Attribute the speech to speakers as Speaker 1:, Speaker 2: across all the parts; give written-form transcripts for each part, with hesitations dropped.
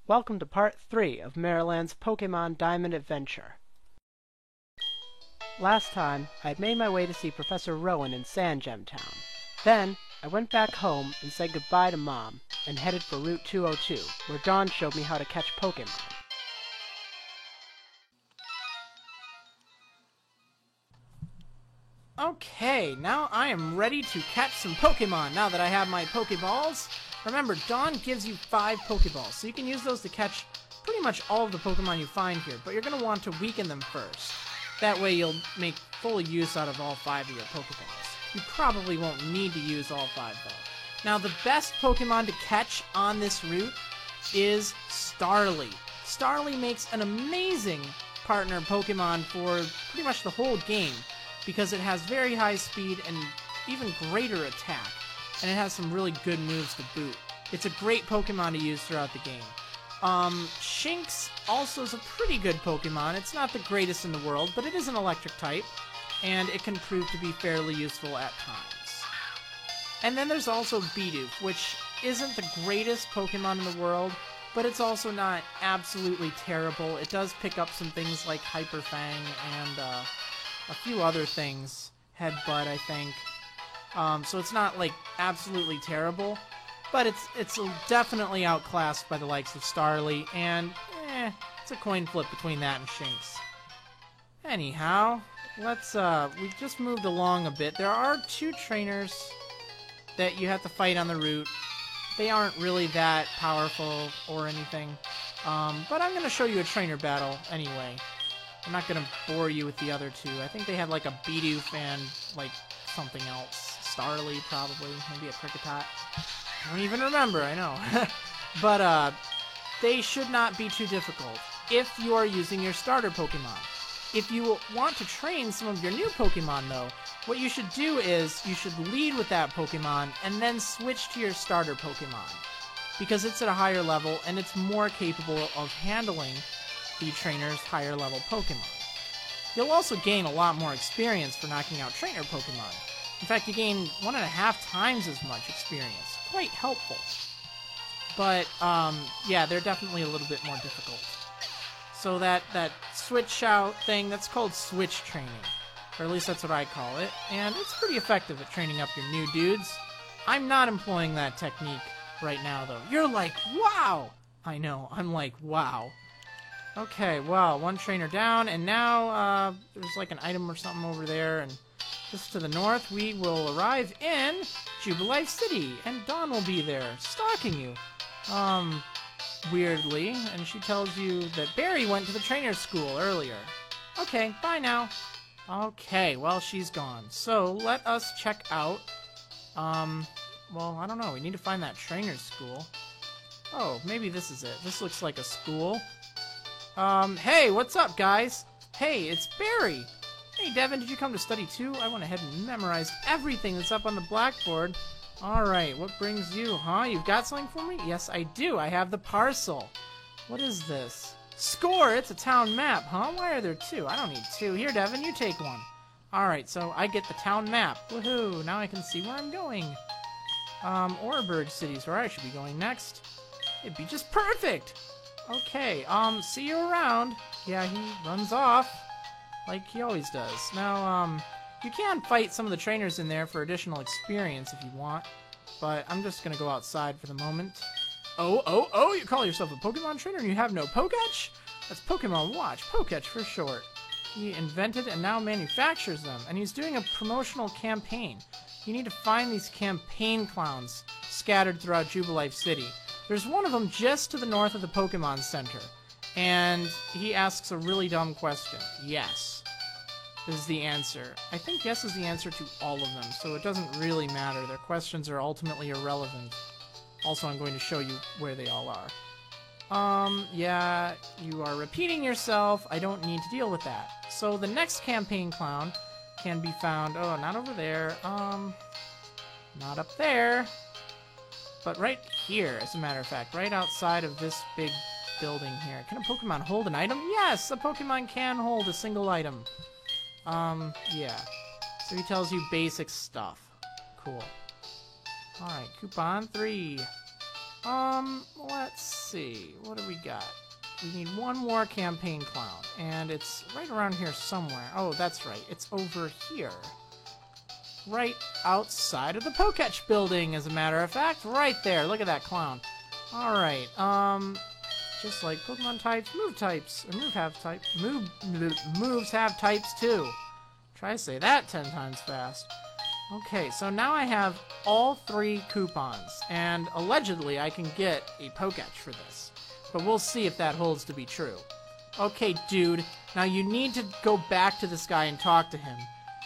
Speaker 1: Welcome to part 3 of Maryland's Pokemon Diamond Adventure. Last time, I had made my way to see Professor Rowan in Sandgem Town. Then, I went back home and said goodbye to Mom, and headed for Route 202, where Dawn showed me how to catch Pokemon.
Speaker 2: Okay, now I am ready to catch some Pokemon now that I have my Pokeballs. Remember, Dawn gives you 5 Pokeballs, so you can use those to catch pretty much all of the Pokemon you find here, but you're going to want to weaken them first. That way you'll make full use out of all 5 of your Pokeballs. You probably won't need to use all 5 though. Now the best Pokemon to catch on this route is Starly. Starly makes an amazing partner Pokemon for pretty much the whole game, because it has very high speed and even greater attack, and it has some really good moves to boot. It's a great Pokemon to use throughout the game. Shinx also is a pretty good Pokemon. It's not the greatest in the world, but it is an electric type, and it can prove to be fairly useful at times. And then there's also Bidoof, which isn't the greatest Pokemon in the world, but it's also not absolutely terrible. It does pick up some things like Hyper Fang and a few other things. Headbutt, I think. So it's not like absolutely terrible, but it's definitely outclassed by the likes of Starly, and it's a coin flip between that and Shinx. Anyhow, we've just moved along a bit. There are 2 trainers that you have to fight on the route. They aren't really that powerful or anything, but I'm going to show you a trainer battle anyway. I'm not going to bore you with the other 2. I think they have like a Bidoof and like something else. Starly, probably. Maybe a Kricketot. I don't even remember, I know. But they should not be too difficult if you are using your starter Pokemon. If you want to train some of your new Pokemon, though, what you should do is you should lead with that Pokemon and then switch to your starter Pokemon, because it's at a higher level and it's more capable of handling the trainer's higher level Pokemon. You'll also gain a lot more experience for knocking out trainer Pokemon. In fact, you gain 1.5 times as much experience. Quite helpful. But, yeah, they're definitely a little bit more difficult. So that switch out thing, that's called switch training. Or at least that's what I call it. And it's pretty effective at training up your new dudes. I'm not employing that technique right now, though. You're like, wow! I know, I'm like, wow. Okay, well, 1 trainer down, and now, there's like an item or something over there, and just to the north, we will arrive in Jubilife City, and Dawn will be there, stalking you. Weirdly, and she tells you that Barry went to the trainer's school earlier. Okay, bye now. Okay, well, she's gone. So, let us check out, well, I don't know, we need to find that trainer's school. Oh, maybe this is it. This looks like a school. Hey, what's up, guys? Hey, it's Barry! Hey, Devin, did you come to study too? I went ahead and memorized everything that's up on the blackboard. Alright, what brings you, huh? You've got something for me? Yes, I do. I have the parcel. What is this? Score! It's a town map, huh? Why are there 2? I don't need 2. Here, Devin, you take one. Alright, so I get the town map. Woohoo! Now I can see where I'm going. Oreburgh City's where I should be going next. It'd be just perfect! Okay, see you around. Yeah, he runs off. Like he always does. Now, you can fight some of the trainers in there for additional experience if you want, but I'm just gonna go outside for the moment. Oh, you call yourself a Pokemon trainer and you have no Poketch? That's Pokemon Watch, Poketch for short. He invented and now manufactures them, and he's doing a promotional campaign. You need to find these campaign clowns scattered throughout Jubilife City. There's one of them just to the north of the Pokemon Center, and he asks a really dumb question. Yes is the answer. I think yes is the answer to all of them, so it doesn't really matter. Their questions are ultimately irrelevant. Also, I'm going to show you where they all are. Yeah, you are repeating yourself. I don't need to deal with that. So the next campaign clown can be found, not over there, not up there, but right here, as a matter of fact, right outside of this big building here. Can a Pokemon hold an item? Yes, a Pokemon can hold a single item. Yeah. So he tells you basic stuff. Cool. Alright, Coupon 3. Let's see. What do we got? We need one more campaign clown, and it's right around here somewhere. Oh, that's right. It's over here. Right outside of the Poketch building, as a matter of fact. Right there. Look at that clown. Alright, just like Pokemon types, move types, or moves have types too. Try to say that 10 times fast. Okay, so now I have all 3 coupons, and allegedly I can get a Poketch for this. But we'll see if that holds to be true. Okay, dude, now you need to go back to this guy and talk to him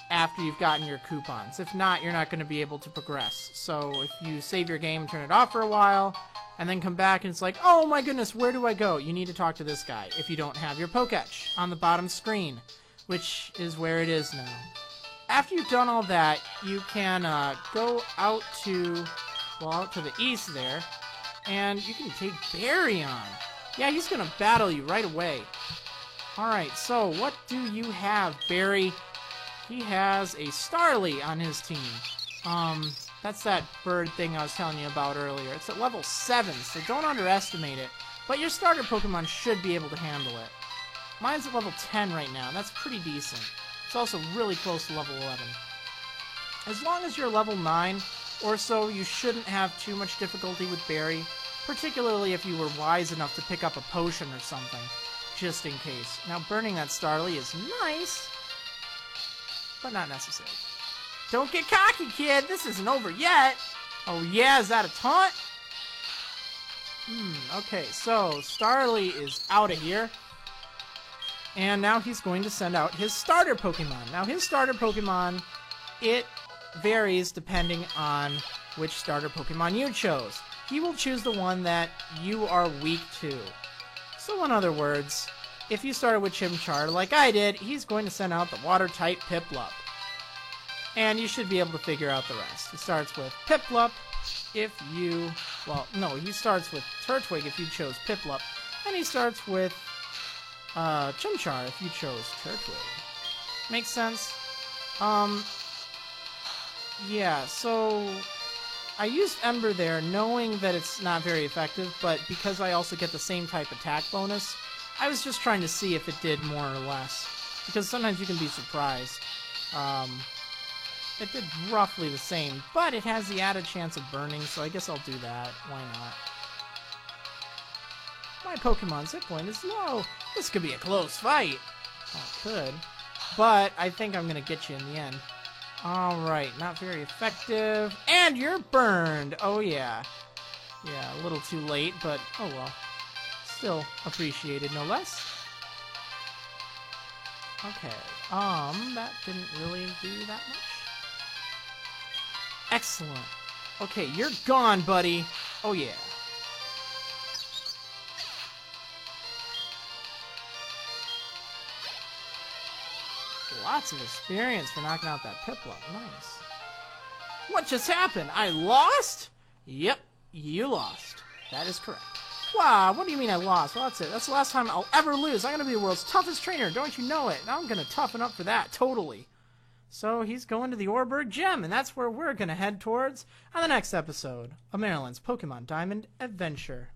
Speaker 2: after you've gotten your coupons. If not, you're not going to be able to progress. So if you save your game, turn it off for a while, and then come back and it's like, oh my goodness, where do I go? You need to talk to this guy if you don't have your Poketch on the bottom screen, which is where it is now. After you've done all that, you can go out to the east there, and you can take Barry on. Yeah, he's going to battle you right away. Alright, so what do you have, Barry? He has a Starly on his team. That's that bird thing I was telling you about earlier. It's at level 7, so don't underestimate it. But your starter Pokemon should be able to handle it. Mine's at level 10 right now, and that's pretty decent. It's also really close to level 11. As long as you're level 9 or so, you shouldn't have too much difficulty with Barry, particularly if you were wise enough to pick up a potion or something, just in case. Now, burning that Starly is nice, but not necessary. Don't get cocky, kid! This isn't over yet! Oh yeah, is that a taunt? Okay, so Starly is out of here. And now he's going to send out his starter Pokemon. Now his starter Pokemon, it varies depending on which starter Pokemon you chose. He will choose the one that you are weak to. So in other words, if you started with Chimchar like I did, he's going to send out the water-type Piplup. And you should be able to figure out the rest. He starts with Piplup if you... Well, no, he starts with Turtwig if you chose Piplup. And he starts with Chimchar if you chose Turtwig. Makes sense? Yeah, so... I used Ember there knowing that it's not very effective, but because I also get the same type attack bonus, I was just trying to see if it did more or less. Because sometimes you can be surprised. It did roughly the same, but it has the added chance of burning, so I guess I'll do that. Why not? My Pokemon's hit point is low. This could be a close fight. Well, it could. But I think I'm going to get you in the end. Alright, not very effective. And you're burned! Oh yeah. Yeah, a little too late, but oh well. Still appreciated, no less. Okay, that didn't really do that much. Excellent. Okay, you're gone, buddy. Oh yeah. Lots of experience for knocking out that Piplup. Nice. What just happened? I lost? Yep, you lost. That is correct. Wow, what do you mean I lost? Well, that's it. That's the last time I'll ever lose. I'm going to be the world's toughest trainer. Don't you know it? Now I'm going to toughen up for that. Totally. So he's going to the Oreburgh Gem, and that's where we're going to head towards on the next episode of Marilyn's Pokemon Diamond Adventure.